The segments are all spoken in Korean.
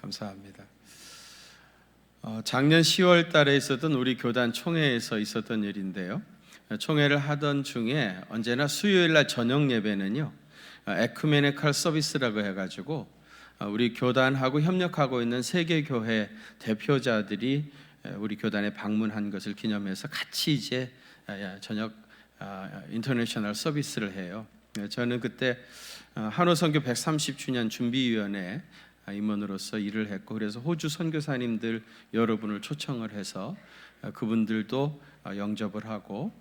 감사합니다. 작년 10월 달에 있었던 우리 교단 총회에서 있었던 일인데요. 총회를 하던 중에 언제나 수요일 날 저녁 예배는요, 에큐메니컬 서비스라고 해가지고 우리 교단하고 협력하고 있는 세계 교회 대표자들이 우리 교단에 방문한 것을 기념해서 같이 이제 저녁 인터내셔널 서비스를 해요. 저는 그때 한호선교 130주년 준비위원회 임원으로서 일을 했고, 그래서 호주 선교사님들 여러분을 초청을 해서 그분들도 영접을 하고,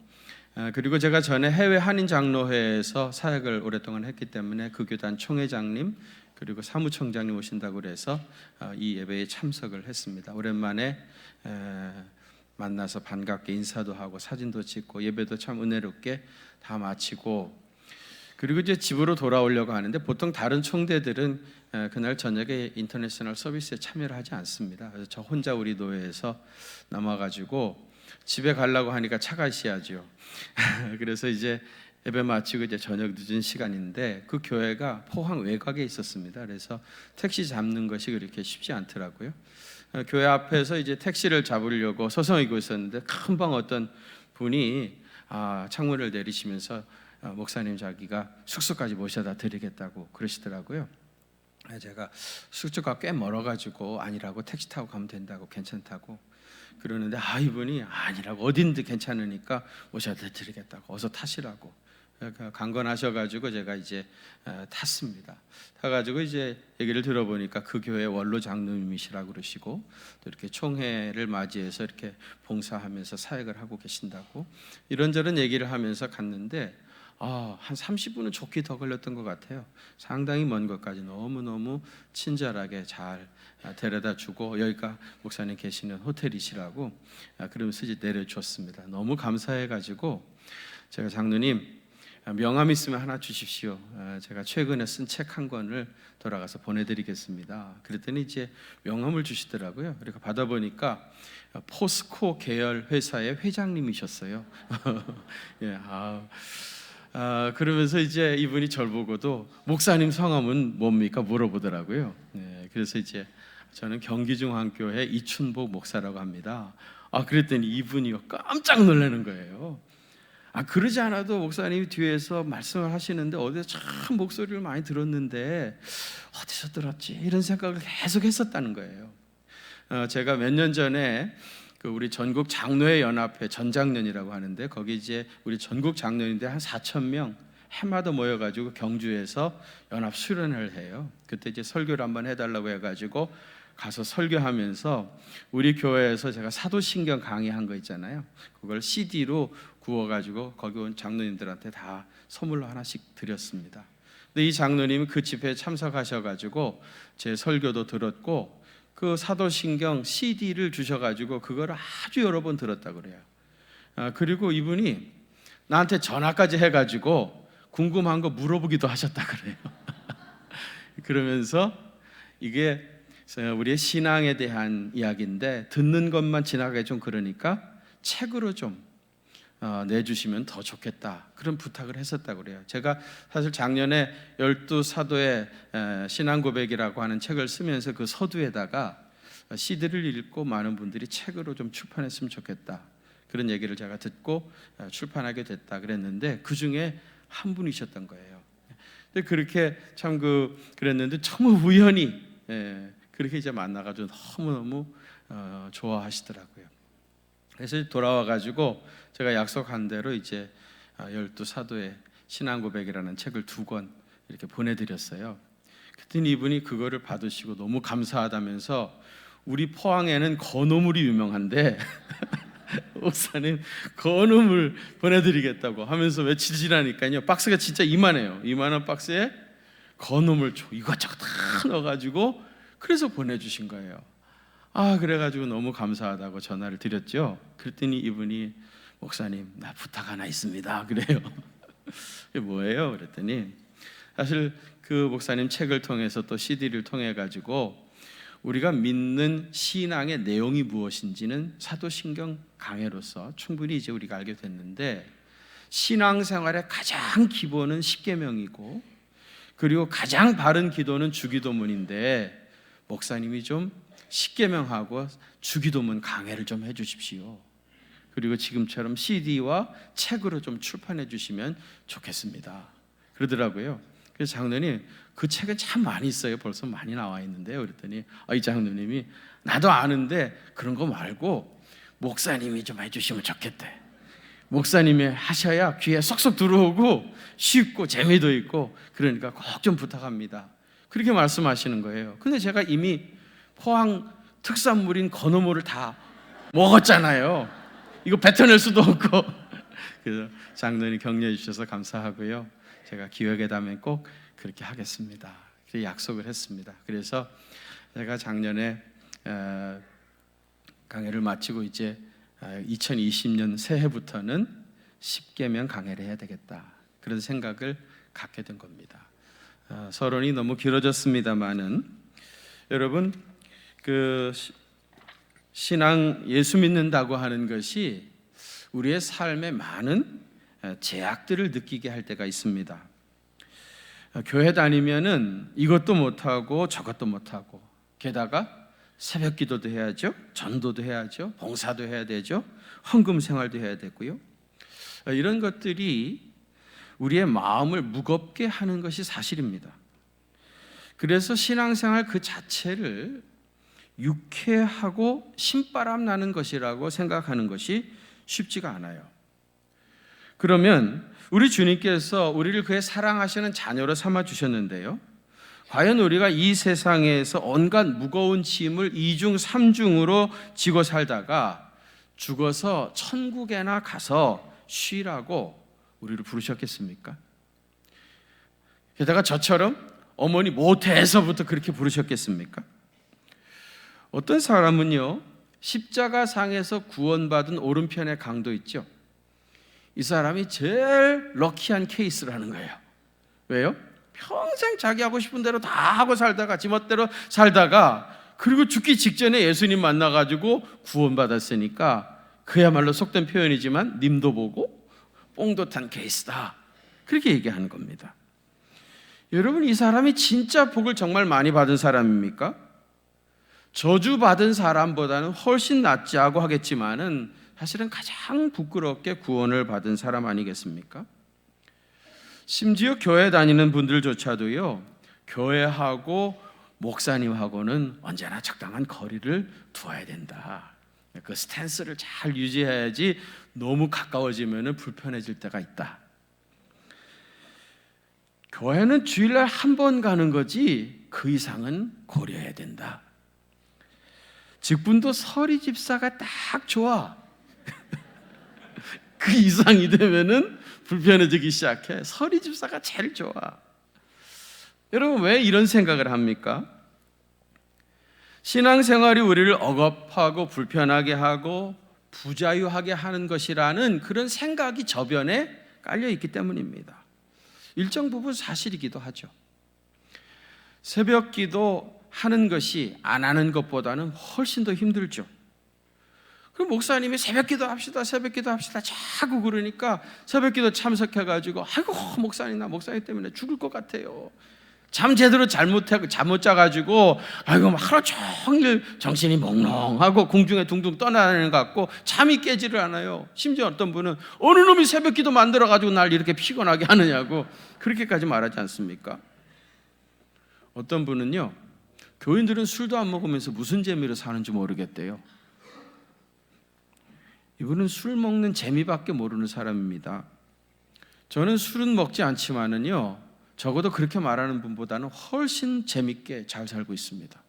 그리고 제가 전에 해외 한인 장로회에서 사역을 오랫동안 했기 때문에 그 교단 총회장님 그리고 사무총장님 오신다고 그래서 이 예배에 참석을 했습니다. 오랜만에 만나서 반갑게 인사도 하고 사진도 찍고 예배도 참 은혜롭게 다 마치고, 그리고 이제 집으로 돌아오려고 하는데 보통 다른 총대들은 그날 저녁에 인터내셔널 서비스에 참여를 하지 않습니다. 그래서 저 혼자 우리 노회에서 남아가지고 집에 가려고 하니까 차가 있어야죠. 그래서 이제 예배 마치고 이제 저녁 늦은 시간인데 그 교회가 포항 외곽에 있었습니다. 그래서 택시 잡는 것이 그렇게 쉽지 않더라고요. 교회 앞에서 이제 택시를 잡으려고 서성이고 있었는데 금방 어떤 분이 창문을 내리시면서 목사님 자기가 숙소까지 모셔다 드리겠다고 그러시더라고요. 제가 숙소가 꽤 멀어가지고 아니라고 택시 타고 가면 된다고 괜찮다고 그러는데 이분이 아니라고 어딘지 괜찮으니까 모셔다 드리겠다고 어서 타시라고 강건하셔가지고 제가 이제 탔습니다. 타가지고 이제 얘기를 들어보니까 그 교회 원로 장로님이시라고 그러시고 또 이렇게 총회를 맞이해서 이렇게 봉사하면서 사역을 하고 계신다고 이런저런 얘기를 하면서 갔는데 한 30분은 좋게 더 걸렸던 것 같아요. 상당히 먼 곳까지 너무너무 친절하게 잘 데려다 주고 여기가 목사님 계시는 호텔이시라고 그러면서 이제 내려줬습니다. 너무 감사해가지고 제가 장로님 명함 있으면 하나 주십시오. 제가 최근에 쓴 책 한 권을 돌아가서 보내드리겠습니다. 그랬더니 이제 명함을 주시더라고요. 그러니까 받아보니까 포스코 계열 회사의 회장님이셨어요. 예, 그러면서 이제 이분이 절 보고도 목사님 성함은 뭡니까 물어보더라고요. 네, 그래서 이제 저는 경기중앙교회 이춘복 목사라고 합니다. 그랬더니 이분이요 깜짝 놀라는 거예요. 그러지 않아도 목사님이 뒤에서 말씀을 하시는데 어디서 참 목소리를 많이 들었는데 어디서 들었지 이런 생각을 계속 했었다는 거예요. 제가 몇 년 전에 우리 전국 장로회 연합회 전장년이라고 하는데 거기 이제 우리 전국 장로인데 한 4,000명 해마다 모여가지고 경주에서 연합 수련회를 해요. 그때 이제 설교를 한번 해달라고 해가지고 가서 설교하면서 우리 교회에서 제가 사도신경 강의한 거 있잖아요. 그걸 CD로 구워가지고 거기 온 장로님들한테 다 선물로 하나씩 드렸습니다. 근데 이 장로님이 그 집회에 참석하셔가지고 제 설교도 들었고 그 사도신경 CD를 주셔가지고 그걸 아주 여러 번 들었다고 그래요. 그리고 이분이 나한테 전화까지 해가지고 궁금한 거 물어보기도 하셨다 그래요. 그러면서 이게 우리의 신앙에 대한 이야기인데 듣는 것만 지나가기 좀 그러니까 책으로 좀 내주시면 더 좋겠다 그런 부탁을 했었다고 그래요. 제가 사실 작년에 12사도의 신앙고백이라고 하는 책을 쓰면서 그 서두에다가 CD를 읽고 많은 분들이 책으로 좀 출판했으면 좋겠다 그런 얘기를 제가 듣고 출판하게 됐다 그랬는데 그 중에 한 분이셨던 거예요. 근데 그렇게 참 그랬는데 정말 우연히 그렇게 이제 만나가지고 너무너무 좋아하시더라고요. 그래서 돌아와가지고 제가 약속한 대로 이제 12사도의 신앙고백이라는 책을 2권 이렇게 보내드렸어요. 그랬더니 이분이 그거를 받으시고 너무 감사하다면서 우리 포항에는 건어물이 유명한데 목사님 건어물 보내드리겠다고 하면서 며칠 지나니까요 박스가 진짜 이만해요. 이만한 박스에 건어물 이것저것 다 넣어가지고 그래서 보내주신 거예요. 그래가지고 너무 감사하다고 전화를 드렸죠. 그랬더니 이분이 목사님 나 부탁 하나 있습니다 그래요. 이게 뭐예요? 그랬더니 사실 그 목사님 책을 통해서 또 CD를 통해 가지고 우리가 믿는 신앙의 내용이 무엇인지는 사도신경 강해로서 충분히 이제 우리가 알게 됐는데 신앙생활의 가장 기본은 십계명이고 그리고 가장 바른 기도는 주기도문인데 목사님이 좀 십계명하고 주기도문 강해를 좀 해주십시오. 그리고 지금처럼 CD와 책으로 좀 출판해 주시면 좋겠습니다. 그러더라고요. 그래서 장로님, 그 책은 참 많이 있어요. 벌써 많이 나와 있는데요. 그랬더니 이 장로님이 나도 아는데 그런 거 말고 목사님이 좀 해주시면 좋겠대. 목사님이 하셔야 귀에 쏙쏙 들어오고 쉽고 재미도 있고, 그러니까 꼭 좀 부탁합니다. 그렇게 말씀하시는 거예요. 근데 제가 이미 포항 특산물인 건어물을 다 먹었잖아요. 이거 뱉어낼 수도 없고. 그래서 장로님 격려해 주셔서 감사하고요. 제가 기획회담에 꼭 그렇게 하겠습니다. 그렇게 약속을 했습니다. 그래서 제가 작년에 강해를 마치고 이제 2020년 새해부터는 10계명 강해를 해야 되겠다, 그런 생각을 갖게 된 겁니다. 서론이 너무 길어졌습니다만은 여러분, 그 신앙, 예수 믿는다고 하는 것이 우리의 삶에 많은 제약들을 느끼게 할 때가 있습니다. 교회 다니면은 이것도 못하고 저것도 못하고, 게다가 새벽 기도도 해야죠, 전도도 해야죠, 봉사도 해야 되죠, 헌금 생활도 해야 되고요. 이런 것들이 우리의 마음을 무겁게 하는 것이 사실입니다. 그래서 신앙생활 그 자체를 유쾌하고 신바람 나는 것이라고 생각하는 것이 쉽지가 않아요. 그러면 우리 주님께서 우리를 그의 사랑하시는 자녀로 삼아 주셨는데요, 과연 우리가 이 세상에서 온갖 무거운 짐을 2중 3중으로 지고 살다가 죽어서 천국에나 가서 쉬라고 우리를 부르셨겠습니까? 게다가 저처럼 어머니 모태에서부터 그렇게 부르셨겠습니까? 어떤 사람은요, 십자가상에서 구원받은 오른편의 강도 있죠. 이 사람이 제일 럭키한 케이스라는 거예요. 왜요? 평생 자기 하고 싶은 대로 다 하고 살다가 지멋대로 살다가, 그리고 죽기 직전에 예수님 만나가지고 구원받았으니까 그야말로 속된 표현이지만 님도 보고 뽕도 탄 케이스다, 그렇게 얘기하는 겁니다. 여러분, 이 사람이 진짜 복을 정말 많이 받은 사람입니까? 저주받은 사람보다는 훨씬 낫지 하고 하겠지만은 사실은 가장 부끄럽게 구원을 받은 사람 아니겠습니까? 심지어 교회 다니는 분들조차도요, 교회하고 목사님하고는 언제나 적당한 거리를 두어야 된다, 그 스탠스를 잘 유지해야지 너무 가까워지면 불편해질 때가 있다. 교회는 주일날 한 번 가는 거지 그 이상은 고려해야 된다. 직분도 서리 집사가 딱 좋아. 그 이상이 되면은 불편해지기 시작해. 서리 집사가 제일 좋아. 여러분, 왜 이런 생각을 합니까? 신앙생활이 우리를 억압하고 불편하게 하고 부자유하게 하는 것이라는 그런 생각이 저변에 깔려 있기 때문입니다. 일정 부분 사실이기도 하죠. 새벽 기도 하는 것이 안 하는 것보다는 훨씬 더 힘들죠. 그럼 목사님이 새벽 기도 합시다, 새벽 기도 합시다 자꾸 그러니까 새벽 기도 참석해가지고 아이고 목사님, 나 목사님 때문에 죽을 것 같아요. 잠 제대로 잠못 자가지고 아이고 하루 종일 정신이 몽롱하고 공중에 둥둥 떠나는 것 같고 잠이 깨지를 않아요. 심지어 어떤 분은 어느 놈이 새벽 기도 만들어가지고 날 이렇게 피곤하게 하느냐고 그렇게까지 말하지 않습니까? 어떤 분은요, 교인들은 술도 안 먹으면서 무슨 재미로 사는지 모르겠대요. 이분은 술 먹는 재미밖에 모르는 사람입니다. 저는 술은 먹지 않지만은요, 적어도 그렇게 말하는 분보다는 훨씬 재밌게 잘 살고 있습니다.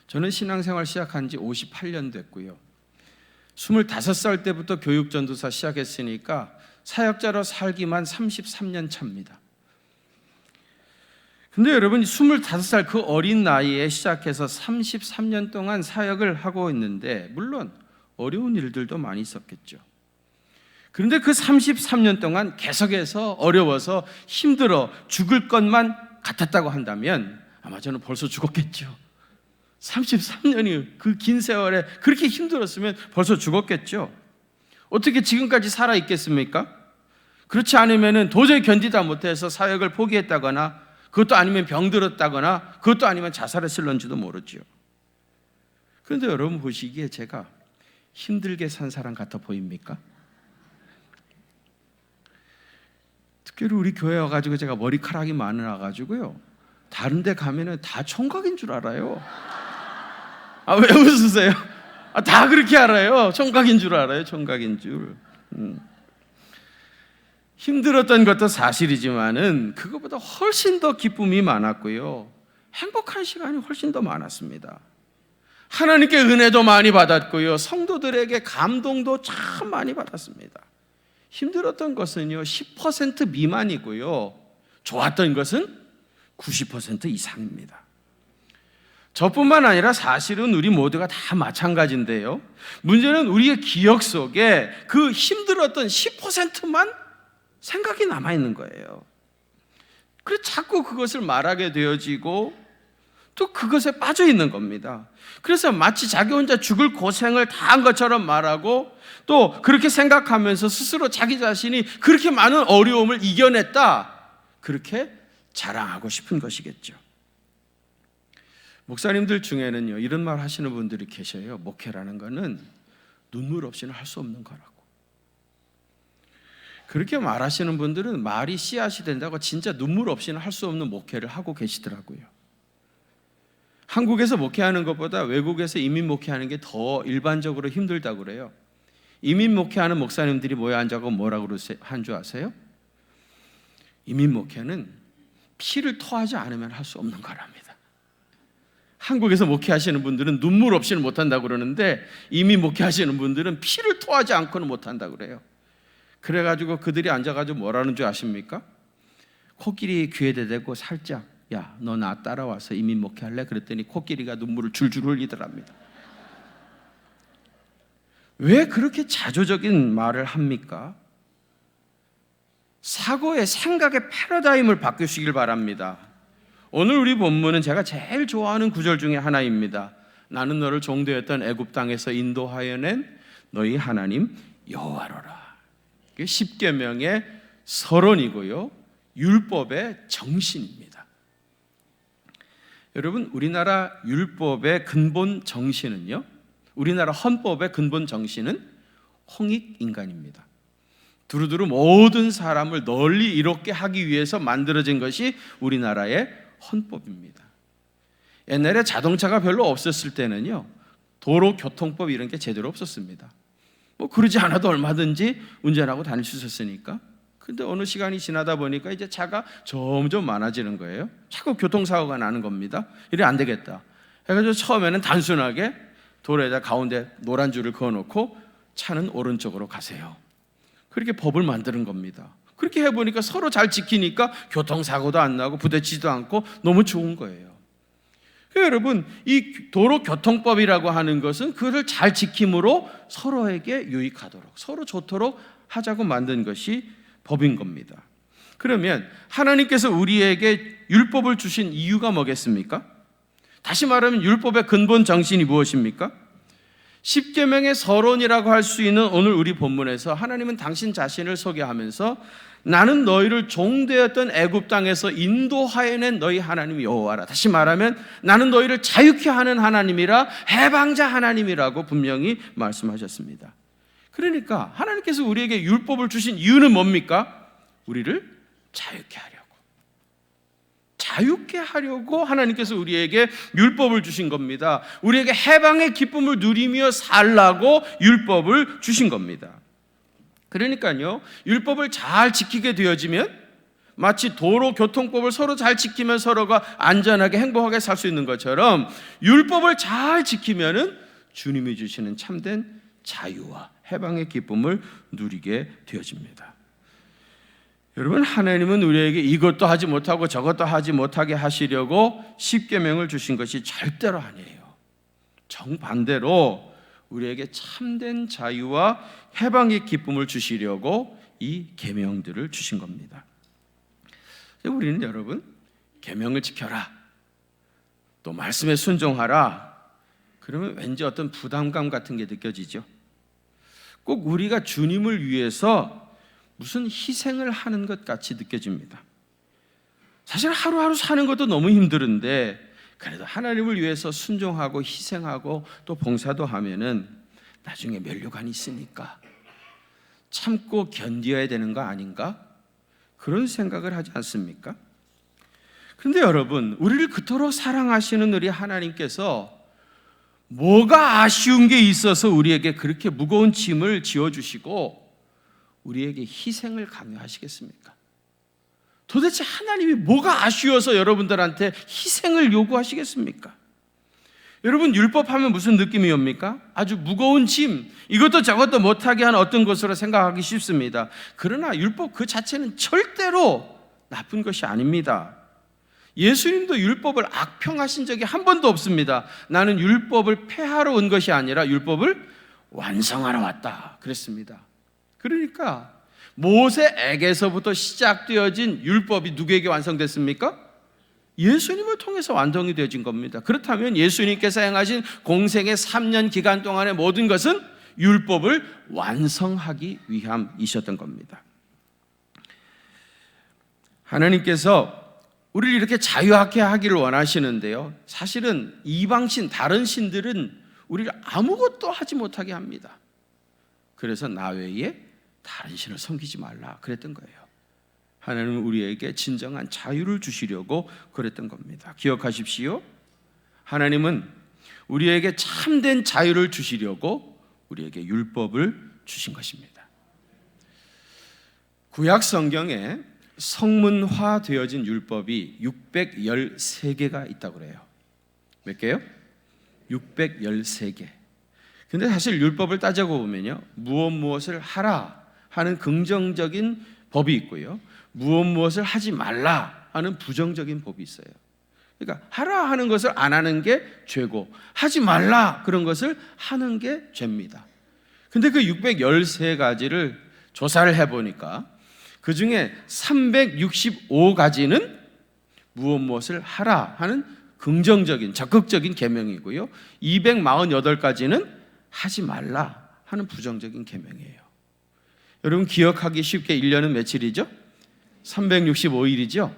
저는 신앙생활 시작한 지 58년 됐고요. 25살 때부터 교육전도사 시작했으니까 사역자로 살기만 33년 차입니다. 근데 여러분, 25살 그 어린 나이에 시작해서 33년 동안 사역을 하고 있는데 물론 어려운 일들도 많이 있었겠죠. 그런데 그 33년 동안 계속해서 어려워서 힘들어 죽을 것만 같았다고 한다면 아마 저는 벌써 죽었겠죠. 33년이 그 긴 세월에 그렇게 힘들었으면 벌써 죽었겠죠. 어떻게 지금까지 살아있겠습니까? 그렇지 않으면 도저히 견디다 못해서 사역을 포기했다거나 그것도 아니면 병들었다거나 그것도 아니면 자살했을런지도 모르죠. 그런데 여러분 보시기에 제가 힘들게 산 사람 같아 보입니까? 특별히 우리 교회 와가지고 제가 머리카락이 많아가지고요, 다른 데 가면은 다 총각인 줄 알아요. 아, 왜 웃으세요? 아, 다 그렇게 알아요. 총각인 줄 알아요. 총각인 줄. 힘들었던 것도 사실이지만은 그것보다 훨씬 더 기쁨이 많았고요, 행복한 시간이 훨씬 더 많았습니다. 하나님께 은혜도 많이 받았고요, 성도들에게 감동도 참 많이 받았습니다. 힘들었던 것은요 10% 미만이고요, 좋았던 것은 90% 이상입니다. 저뿐만 아니라 사실은 우리 모두가 다 마찬가지인데요, 문제는 우리의 기억 속에 그 힘들었던 10%만 생각이 남아있는 거예요. 그래서 자꾸 그것을 말하게 되어지고 또 그것에 빠져 있는 겁니다. 그래서 마치 자기 혼자 죽을 고생을 다 한 것처럼 말하고, 또 그렇게 생각하면서 스스로 자기 자신이 그렇게 많은 어려움을 이겨냈다, 그렇게 자랑하고 싶은 것이겠죠. 목사님들 중에는요 이런 말 하시는 분들이 계셔요. 목회라는 거는 눈물 없이는 할 수 없는 거라고. 그렇게 말하시는 분들은 말이 씨앗이 된다고 진짜 눈물 없이는 할 수 없는 목회를 하고 계시더라고요. 한국에서 목회하는 것보다 외국에서 이민 목회하는 게 더 일반적으로 힘들다고 그래요. 이민 목회하는 목사님들이 모여 앉아서 뭐라고 한 줄 아세요? 이민 목회는 피를 토하지 않으면 할 수 없는 거랍니다. 한국에서 목회하시는 분들은 눈물 없이는 못한다고 그러는데, 이민 목회하시는 분들은 피를 토하지 않고는 못한다고 그래요. 그래가지고 그들이 앉아가지고 뭐라는 줄 아십니까? 코끼리 귀에다 대고 살짝, 야, 너 나 따라와서 이민 목회할래? 그랬더니 코끼리가 눈물을 줄줄 흘리더랍니다. 왜 그렇게 자조적인 말을 합니까? 사고의 생각의 패러다임을 바꾸시길 바랍니다. 오늘 우리 본문은 제가 제일 좋아하는 구절 중에 하나입니다. 나는 너를 종되었던 애굽 땅에서 인도하여 낸 너희 하나님 여호와로라. 이게 십계명의 서론이고요, 율법의 정신입니다. 여러분, 우리나라 율법의 근본 정신은요, 우리나라 헌법의 근본 정신은 홍익인간입니다. 두루두루 모든 사람을 널리 이롭게 하기 위해서 만들어진 것이 우리나라의 헌법입니다. 옛날에 자동차가 별로 없었을 때는요 도로교통법 이런 게 제대로 없었습니다. 뭐 그러지 않아도 얼마든지 운전하고 다닐 수 있었으니까. 근데 어느 시간이 지나다 보니까 이제 차가 점점 많아지는 거예요. 자꾸 교통사고가 나는 겁니다. 이래 안 되겠다 해가지고 처음에는 단순하게 도로에다 가운데 노란 줄을 그어놓고 차는 오른쪽으로 가세요, 그렇게 법을 만드는 겁니다. 그렇게 해보니까 서로 잘 지키니까 교통사고도 안 나고 부딪히지도 않고 너무 좋은 거예요. 여러분, 이 도로교통법이라고 하는 것은 그를 잘 지킴으로 서로에게 유익하도록, 서로 좋도록 하자고 만든 것이 법인 겁니다. 그러면 하나님께서 우리에게 율법을 주신 이유가 뭐겠습니까? 다시 말하면 율법의 근본 정신이 무엇입니까? 십계명의 서론이라고 할 수 있는 오늘 우리 본문에서 하나님은 당신 자신을 소개하면서 나는 너희를 종되었던 애굽 땅에서 인도하여 낸 너희 하나님 여호와라. 다시 말하면 나는 너희를 자유케 하는 하나님이라, 해방자 하나님이라고 분명히 말씀하셨습니다. 그러니까 하나님께서 우리에게 율법을 주신 이유는 뭡니까? 우리를 자유케 하려고 하나님께서 우리에게 율법을 주신 겁니다. 우리에게 해방의 기쁨을 누리며 살라고 율법을 주신 겁니다. 그러니까요, 율법을 잘 지키게 되어지면 마치 도로교통법을 서로 잘 지키면 서로가 안전하게 행복하게 살 수 있는 것처럼 율법을 잘 지키면은 주님이 주시는 참된 자유와 해방의 기쁨을 누리게 되어집니다. 여러분, 하나님은 우리에게 이것도 하지 못하고 저것도 하지 못하게 하시려고 십계명을 주신 것이 절대로 아니에요. 정반대로 우리에게 참된 자유와 해방의 기쁨을 주시려고 이 계명들을 주신 겁니다. 우리는 여러분, 계명을 지켜라, 또 말씀에 순종하라, 그러면 왠지 어떤 부담감 같은 게 느껴지죠. 꼭 우리가 주님을 위해서 무슨 희생을 하는 것 같이 느껴집니다. 사실 하루하루 사는 것도 너무 힘들은데 그래도 하나님을 위해서 순종하고 희생하고 또 봉사도 하면은 나중에 면류관이 있으니까 참고 견뎌야 되는 거 아닌가? 그런 생각을 하지 않습니까? 그런데 여러분, 우리를 그토록 사랑하시는 우리 하나님께서 뭐가 아쉬운 게 있어서 우리에게 그렇게 무거운 짐을 지어주시고 우리에게 희생을 강요하시겠습니까? 도대체 하나님이 뭐가 아쉬워서 여러분들한테 희생을 요구하시겠습니까? 여러분, 율법하면 무슨 느낌이 옵니까? 아주 무거운 짐, 이것도 저것도 못하게 하는 어떤 것으로 생각하기 쉽습니다. 그러나 율법 그 자체는 절대로 나쁜 것이 아닙니다. 예수님도 율법을 악평하신 적이 한 번도 없습니다. 나는 율법을 폐하러 온 것이 아니라 율법을 완성하러 왔다 그랬습니다. 그러니까 모세에게서부터 시작되어진 율법이 누구에게 완성됐습니까? 예수님을 통해서 완성이 되어진 겁니다. 그렇다면 예수님께서 행하신 공생의 3년 기간 동안의 모든 것은 율법을 완성하기 위함이셨던 겁니다. 하나님께서 우리를 이렇게 자유하게 하기를 원하시는데요, 사실은 이방신, 다른 신들은 우리를 아무것도 하지 못하게 합니다. 그래서 나 외에 다른 신을 섬기지 말라 그랬던 거예요. 하나님은 우리에게 진정한 자유를 주시려고 그랬던 겁니다. 기억하십시오. 하나님은 우리에게 참된 자유를 주시려고 우리에게 율법을 주신 것입니다. 구약 성경에 성문화 되어진 율법이 613개가 있다고 그래요. 몇 개요? 613개. 근데 사실 율법을 따져보면요, 무엇을 하라 하는 긍정적인 법이 있고요, 무엇을 하지 말라 하는 부정적인 법이 있어요. 그러니까 하라 하는 것을 안 하는 게 죄고 하지 말라 그런 것을 하는 게 죄입니다. 근데 그 613가지를 조사를 해보니까 그 중에 365가지는 무엇을 하라 하는 긍정적인 적극적인 계명이고요, 248가지는 하지 말라 하는 부정적인 계명이에요. 여러분, 기억하기 쉽게 1년은 며칠이죠? 365일이죠.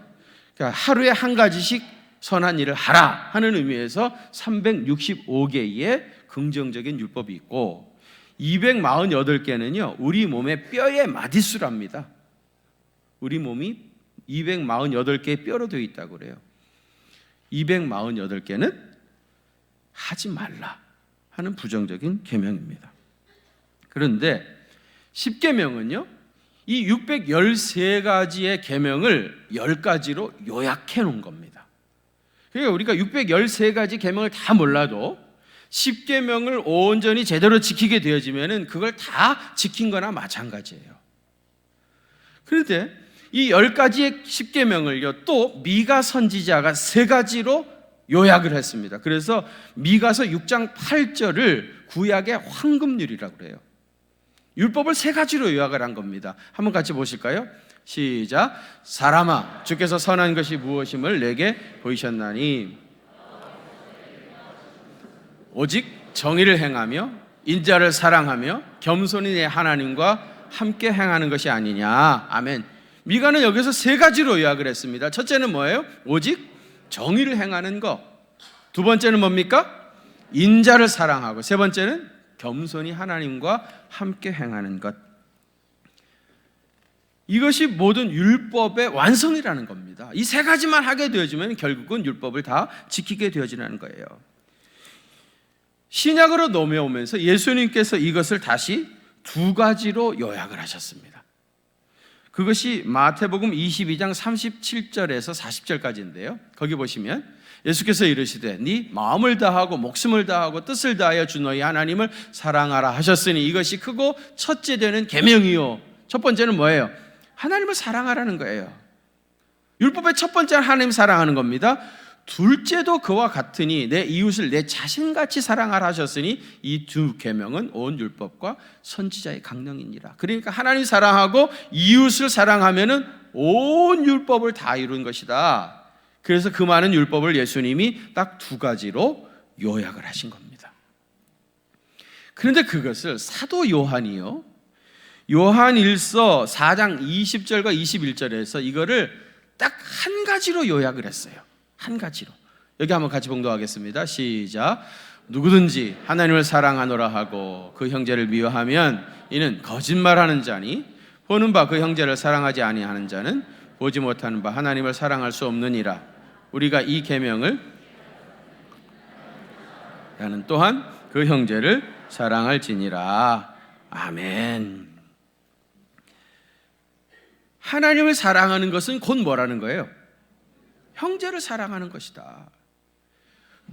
그러니까 하루에 한 가지씩 선한 일을 하라 하는 의미에서 365개의 긍정적인 율법이 있고, 248개는요 우리 몸의 뼈의 마디수랍니다. 우리 몸이 248개의 뼈로 되어 있다고 그래요. 248개는 하지 말라 하는 부정적인 계명입니다. 그런데 10계명은요 이 613가지의 계명을 10가지로 요약해 놓은 겁니다. 그러니까 우리가 613가지 계명을 다 몰라도 10계명을 온전히 제대로 지키게 되어지면은 그걸 다 지킨 거나 마찬가지예요. 그런데 이 10가지의 10계명을요 또 미가 선지자가 3가지로 요약을 했습니다. 그래서 미가서 6장 8절을 구약의 황금률이라고 그래요. 율법을 3가지로 요약을 한 겁니다. 한번 같이 보실까요? 시작. 사람아, 주께서 선한 것이 무엇임을 내게 보이셨나니 오직 정의를 행하며 인자를 사랑하며 겸손히 내 하나님과 함께 행하는 것이 아니냐. 아멘. 미가는 여기서 3가지로 요약을 했습니다. 첫째는 뭐예요? 오직 정의를 행하는 것. 두 번째는 뭡니까? 인자를 사랑하고, 세 번째는 겸손히 하나님과 함께 행하는 것. 이것이 모든 율법의 완성이라는 겁니다. 이 3가지만 하게 되어지면 결국은 율법을 다 지키게 되어지는 거예요. 신약으로 넘어오면서 예수님께서 이것을 다시 2가지로 요약을 하셨습니다. 그것이 마태복음 22장 37절에서 40절까지인데요 거기 보시면 예수께서 이르시되 네 마음을 다하고 목숨을 다하고 뜻을 다하여 주 너희 하나님을 사랑하라 하셨으니 이것이 크고 첫째 되는 계명이요. 첫 번째는 뭐예요? 하나님을 사랑하라는 거예요. 율법의 첫 번째는 하나님 사랑하는 겁니다. 둘째도 그와 같으니 내 이웃을 내 자신같이 사랑하라 하셨으니 이 2 계명은 온 율법과 선지자의 강령이니라. 그러니까 하나님 사랑하고 이웃을 사랑하면은 온 율법을 다 이룬 것이다. 그래서 그 많은 율법을 예수님이 딱 2가지로 요약을 하신 겁니다. 그런데 그것을 사도 요한이요 요한 1서 4장 20절과 21절에서 이거를 딱 한 가지로 요약을 했어요. 한 가지로. 여기 한번 같이 봉독하겠습니다. 시작. 누구든지 하나님을 사랑하노라 하고 그 형제를 미워하면 이는 거짓말하는 자니 보는 바 그 형제를 사랑하지 아니하는 자는 보지 못하는 바 하나님을 사랑할 수 없느니라. 우리가 이 계명을 나는 또한 그 형제를 사랑할지니라. 아멘. 하나님을 사랑하는 것은 곧 뭐라는 거예요? 형제를 사랑하는 것이다.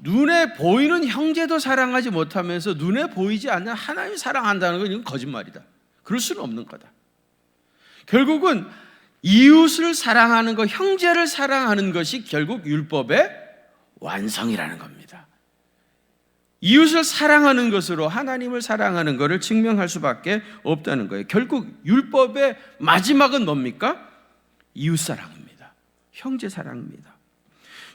눈에 보이는 형제도 사랑하지 못하면서 눈에 보이지 않는 하나님을 사랑한다는 건 이건 거짓말이다. 그럴 수는 없는 거다. 결국은 이웃을 사랑하는 것, 형제를 사랑하는 것이 결국 율법의 완성이라는 겁니다. 이웃을 사랑하는 것으로 하나님을 사랑하는 것을 증명할 수밖에 없다는 거예요. 결국 율법의 마지막은 뭡니까? 이웃 사랑입니다. 형제 사랑입니다.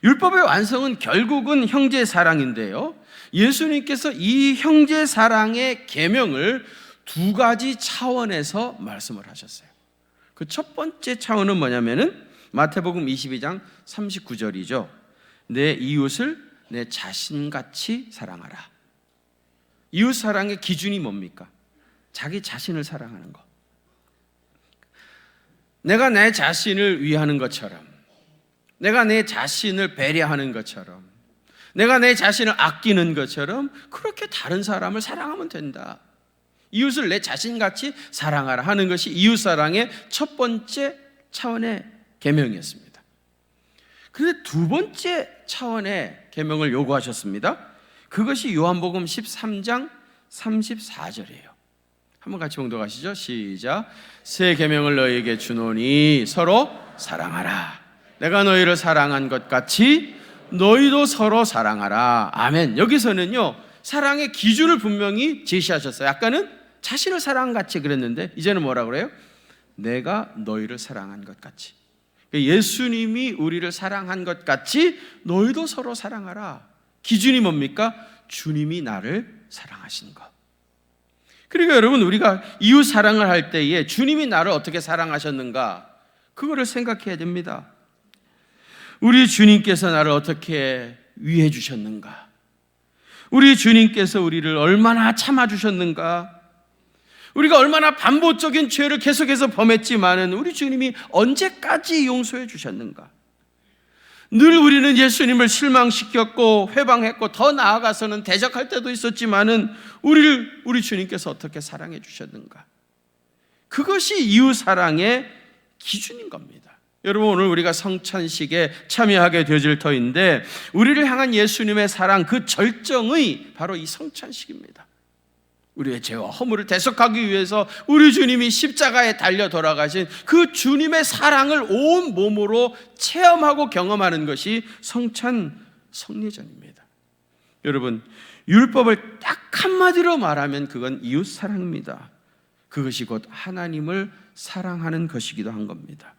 율법의 완성은 결국은 형제 사랑인데요, 예수님께서 이 형제 사랑의 계명을 두 가지 차원에서 말씀을 하셨어요. 그 첫 번째 차원은 뭐냐면은 마태복음 22장 39절이죠. 내 이웃을 내 자신같이 사랑하라. 이웃 사랑의 기준이 뭡니까? 자기 자신을 사랑하는 것. 내가 내 자신을 위하는 것처럼, 내가 내 자신을 배려하는 것처럼, 내가 내 자신을 아끼는 것처럼 그렇게 다른 사람을 사랑하면 된다. 이웃을 내 자신같이 사랑하라 하는 것이 이웃 사랑의 첫 번째 차원의 계명이었습니다. 그런데 두 번째 차원의 계명을 요구하셨습니다. 그것이 요한복음 13장 34절이에요. 한번 같이 봉독하시죠. 시작. 새 계명을 너희에게 주노니 서로 사랑하라. 내가 너희를 사랑한 것 같이 너희도 서로 사랑하라. 아멘. 여기서는요, 사랑의 기준을 분명히 제시하셨어요. 아까는 자신을 사랑한 같이 그랬는데 이제는 뭐라 그래요? 내가 너희를 사랑한 것 같이. 예수님이 우리를 사랑한 것 같이 너희도 서로 사랑하라. 기준이 뭡니까? 주님이 나를 사랑하신 것. 그러니까 여러분, 우리가 이웃 사랑을 할 때에 주님이 나를 어떻게 사랑하셨는가, 그거를 생각해야 됩니다. 우리 주님께서 나를 어떻게 위해 주셨는가, 우리 주님께서 우리를 얼마나 참아주셨는가, 우리가 얼마나 반복적인 죄를 계속해서 범했지만은 우리 주님이 언제까지 용서해 주셨는가. 늘 우리는 예수님을 실망시켰고 회방했고 더 나아가서는 대적할 때도 있었지만은 우리 주님께서 어떻게 사랑해 주셨는가. 그것이 이웃 사랑의 기준인 겁니다. 여러분, 오늘 우리가 성찬식에 참여하게 되어질 터인데 우리를 향한 예수님의 사랑, 그 절정의 바로 이 성찬식입니다. 우리의 죄와 허물을 대속하기 위해서 우리 주님이 십자가에 달려 돌아가신 그 주님의 사랑을 온 몸으로 체험하고 경험하는 것이 성찬 성례전입니다. 여러분, 율법을 딱 한마디로 말하면 그건 이웃 사랑입니다. 그것이 곧 하나님을 사랑하는 것이기도 한 겁니다.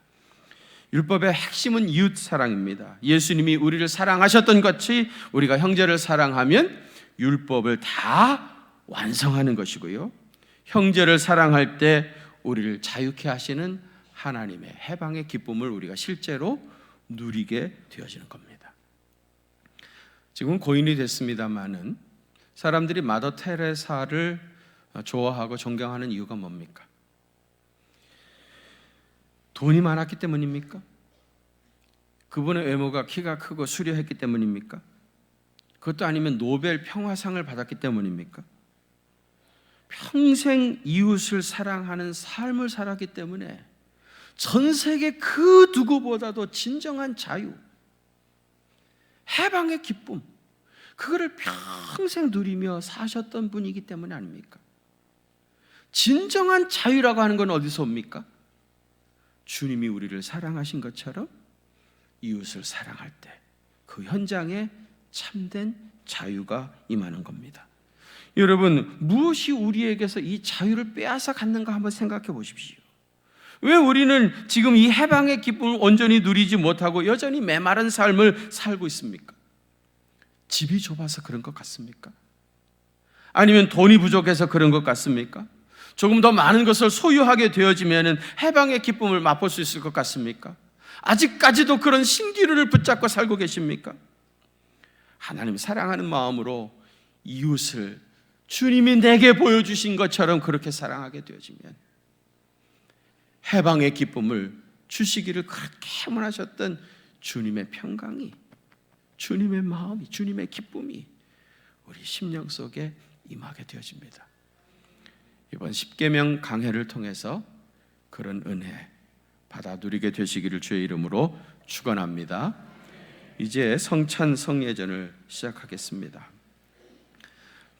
율법의 핵심은 이웃 사랑입니다. 예수님이 우리를 사랑하셨던 것이 우리가 형제를 사랑하면 율법을 다 완성하는 것이고요, 형제를 사랑할 때 우리를 자유케 하시는 하나님의 해방의 기쁨을 우리가 실제로 누리게 되어지는 겁니다. 지금 고인이 됐습니다마는 사람들이 마더 테레사를 좋아하고 존경하는 이유가 뭡니까? 돈이 많았기 때문입니까? 그분의 외모가 키가 크고 수려했기 때문입니까? 그것도 아니면 노벨 평화상을 받았기 때문입니까? 평생 이웃을 사랑하는 삶을 살았기 때문에 전 세계 그 누구보다도 진정한 자유, 해방의 기쁨, 그거를 평생 누리며 사셨던 분이기 때문에 아닙니까? 진정한 자유라고 하는 건 어디서 옵니까? 주님이 우리를 사랑하신 것처럼 이웃을 사랑할 때 그 현장에 참된 자유가 임하는 겁니다. 여러분, 무엇이 우리에게서 이 자유를 빼앗아 갔는가 한번 생각해 보십시오. 왜 우리는 지금 이 해방의 기쁨을 온전히 누리지 못하고 여전히 메마른 삶을 살고 있습니까? 집이 좁아서 그런 것 같습니까? 아니면 돈이 부족해서 그런 것 같습니까? 조금 더 많은 것을 소유하게 되어지면 해방의 기쁨을 맛볼 수 있을 것 같습니까? 아직까지도 그런 신기루를 붙잡고 살고 계십니까? 하나님 사랑하는 마음으로 이웃을 주님이 내게 보여주신 것처럼 그렇게 사랑하게 되어지면 해방의 기쁨을 주시기를 그렇게 원하셨던 주님의 평강이, 주님의 마음이, 주님의 기쁨이 우리 심령 속에 임하게 되어집니다. 이번 십계명 강해를 통해서 그런 은혜 받아 누리게 되시기를 주의 이름으로 축원합니다. 이제 성찬 성예전을 시작하겠습니다.